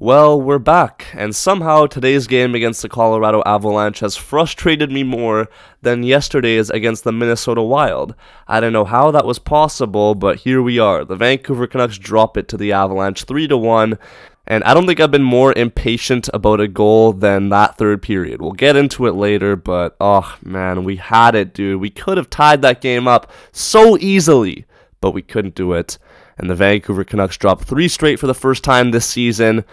Well, we're back, and somehow today's game against the Colorado Avalanche has frustrated me more than yesterday's against the Minnesota Wild. I don't know how that was possible, but here we are. The Vancouver Canucks drop it to the Avalanche 3-1, and I don't think I've been more impatient about a goal than that third period. We'll get into it later, but oh man, we had it, dude. We could have tied that game up so easily, but we couldn't do it. And the Vancouver Canucks dropped 3 straight for the first time this season.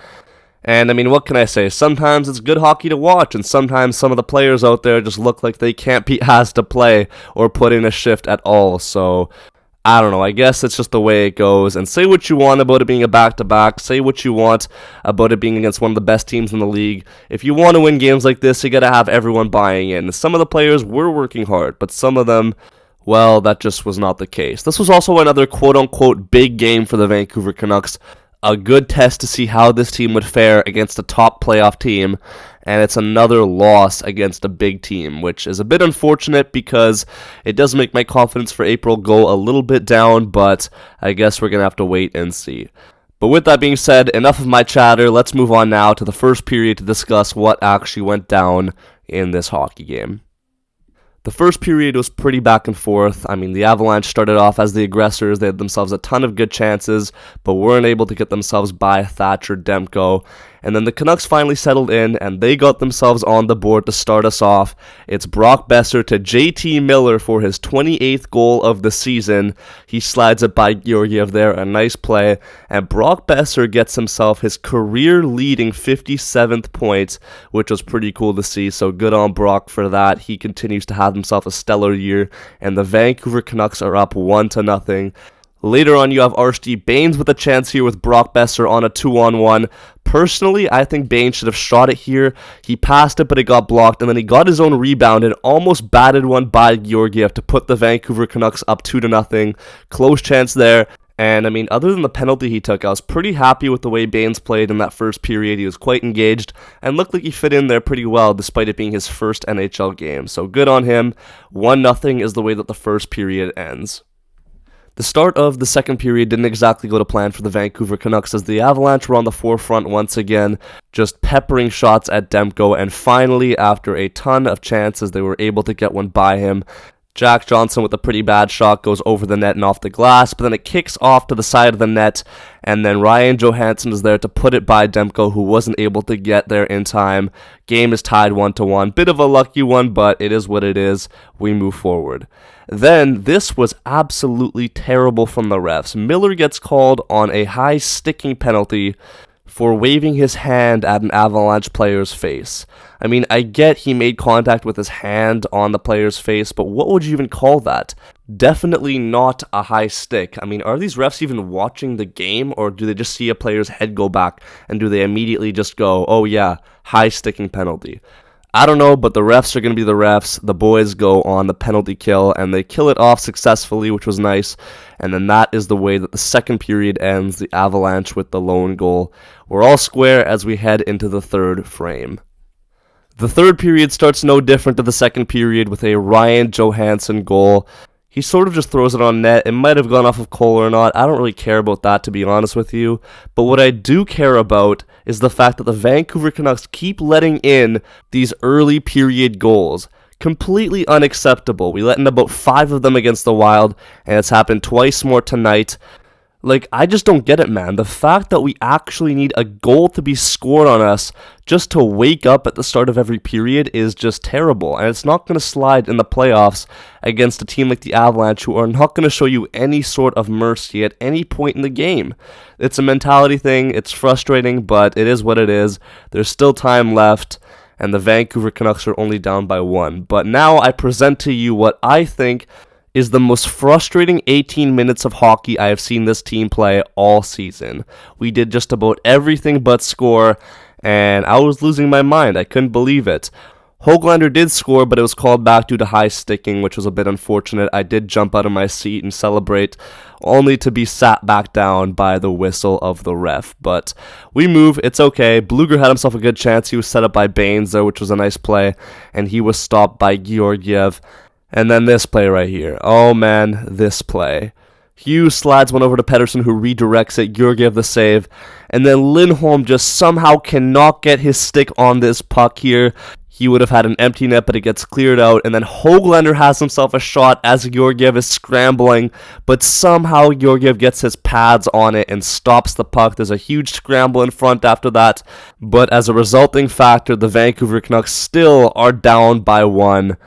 And I mean, what can I say? Sometimes it's good hockey to watch, and sometimes some of the players out there just look like they can't be asked to play or put in a shift at all. So, I don't know. I guess it's just the way it goes. And say what you want about it being a back-to-back. Say what you want about it being against one of the best teams in the league. If you want to win games like this, you got to have everyone buying in. Some of the players were working hard, but some of them, well, that just was not the case. This was also another quote-unquote big game for the Vancouver Canucks. A good test to see how this team would fare against a top playoff team, and it's another loss against a big team, which is a bit unfortunate because it does make my confidence for April go a little bit down, but I guess we're going to have to wait and see. But with that being said, enough of my chatter. Let's move on now to the first period to discuss what actually went down in this hockey game. The first period was pretty back and forth. I mean, the Avalanche started off as the aggressors. They had themselves a ton of good chances, but weren't able to get themselves by Thatcher Demko. And then the Canucks finally settled in, and they got themselves on the board to start us off. It's Brock Boeser to JT Miller for his 28th goal of the season. He slides it by Georgiev there, a nice play. And Brock Boeser gets himself his career-leading 57th point, which was pretty cool to see. So good on Brock for that. He continues to have himself a stellar year, and the Vancouver Canucks are up 1-0. Later on, you have Arshdeep Bains with a chance here with Brock Boeser on a 2-on-1. Personally, I think Bains should have shot it here. He passed it, but it got blocked, and then he got his own rebound and almost batted one by Georgiev to put the Vancouver Canucks up 2-0. Close chance there. And, I mean, other than the penalty he took, I was pretty happy with the way Bains played in that first period. He was quite engaged and looked like he fit in there pretty well despite it being his first NHL game. So good on him. 1-0 is the way that the first period ends. The start of the second period didn't exactly go to plan for the Vancouver Canucks as the Avalanche were on the forefront once again, just peppering shots at Demko, and finally, after a ton of chances, they were able to get one by him. Jack Johnson with a pretty bad shot goes over the net and off the glass, but then it kicks off to the side of the net, and then Ryan Johansson is there to put it by Demko, who wasn't able to get there in time. Game is tied 1-1. Bit of a lucky one, but it is what it is. We move forward. Then, this was absolutely terrible from the refs. Miller gets called on a high sticking penalty for waving his hand at an Avalanche player's face. I mean, I get he made contact with his hand on the player's face, but what would you even call that? Definitely not a high stick. I mean, are these refs even watching the game, or do they just see a player's head go back, and do they immediately just go, oh yeah, high sticking penalty? I don't know, but the refs are going to be the refs. The boys go on the penalty kill, and they kill it off successfully, which was nice. And then that is the way that the second period ends, the Avalanche with the lone goal. We're all square as we head into the third frame. The third period starts no different to the second period with a Ryan Johansson goal. He sort of just throws it on net. It might have gone off of Cole or not. I don't really care about that, to be honest with you. But what I do care about is the fact that the Vancouver Canucks keep letting in these early period goals. Completely unacceptable. We let in about 5 of them against the Wild, and it's happened twice more tonight. Like, I just don't get it, man. The fact that we actually need a goal to be scored on us just to wake up at the start of every period is just terrible. And it's not going to slide in the playoffs against a team like the Avalanche, who are not going to show you any sort of mercy at any point in the game. It's a mentality thing. It's frustrating, but it is what it is. There's still time left, and the Vancouver Canucks are only down by 1. But now I present to you what I think is the most frustrating 18 minutes of hockey I have seen this team play all season. We did just about everything but score, and I was losing my mind. I couldn't believe it. Höglander did score, but it was called back due to high sticking, which was a bit unfortunate. I did jump out of my seat and celebrate, only to be sat back down by the whistle of the ref. But we move, it's okay. Blueger had himself a good chance. He was set up by Bains there, which was a nice play, and he was stopped by Georgiev. And then this play right here. Oh man, this play. Hughes slides one over to Pettersson, who redirects it. Georgiev the save. And then Lindholm just somehow cannot get his stick on this puck here. He would have had an empty net, but it gets cleared out. And then Höglander has himself a shot as Georgiev is scrambling. But somehow Georgiev gets his pads on it and stops the puck. There's a huge scramble in front after that. But as a resulting factor, the Vancouver Canucks still are down by 1.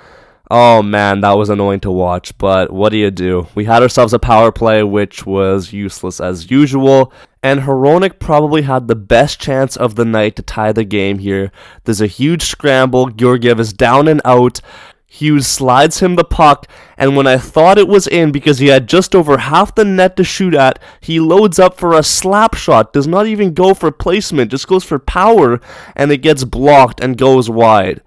Oh man, that was annoying to watch, but what do you do? We had ourselves a power play, which was useless as usual, and Hronek probably had the best chance of the night to tie the game here. There's a huge scramble, Georgiev is down and out, Hughes slides him the puck, and when I thought it was in because he had just over half the net to shoot at, he loads up for a slap shot, does not even go for placement, just goes for power, and it gets blocked and goes wide.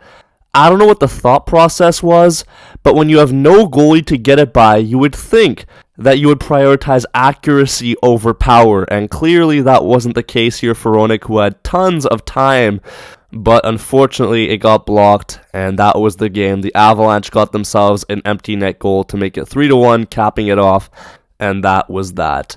I don't know what the thought process was, but when you have no goalie to get it by, you would think that you would prioritize accuracy over power, and clearly that wasn't the case here for Hronek, who had tons of time, but unfortunately it got blocked, and that was the game. The Avalanche got themselves an empty net goal to make it 3-1, capping it off, and that was that.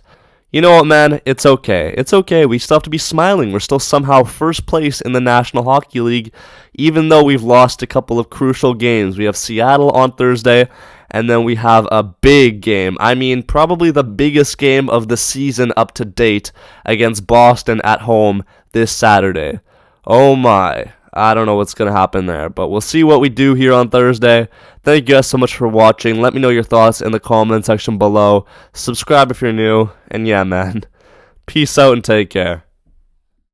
You know what, man? It's okay. It's okay. We still have to be smiling. We're still somehow first place in the National Hockey League, even though we've lost a couple of crucial games. We have Seattle on Thursday, and then we have a big game. I mean, probably the biggest game of the season up to date against Boston at home this Saturday. Oh my. I don't know what's going to happen there, but we'll see what we do here on Thursday. Thank you guys so much for watching. Let me know your thoughts in the comment section below. Subscribe if you're new, and yeah, man. Peace out and take care.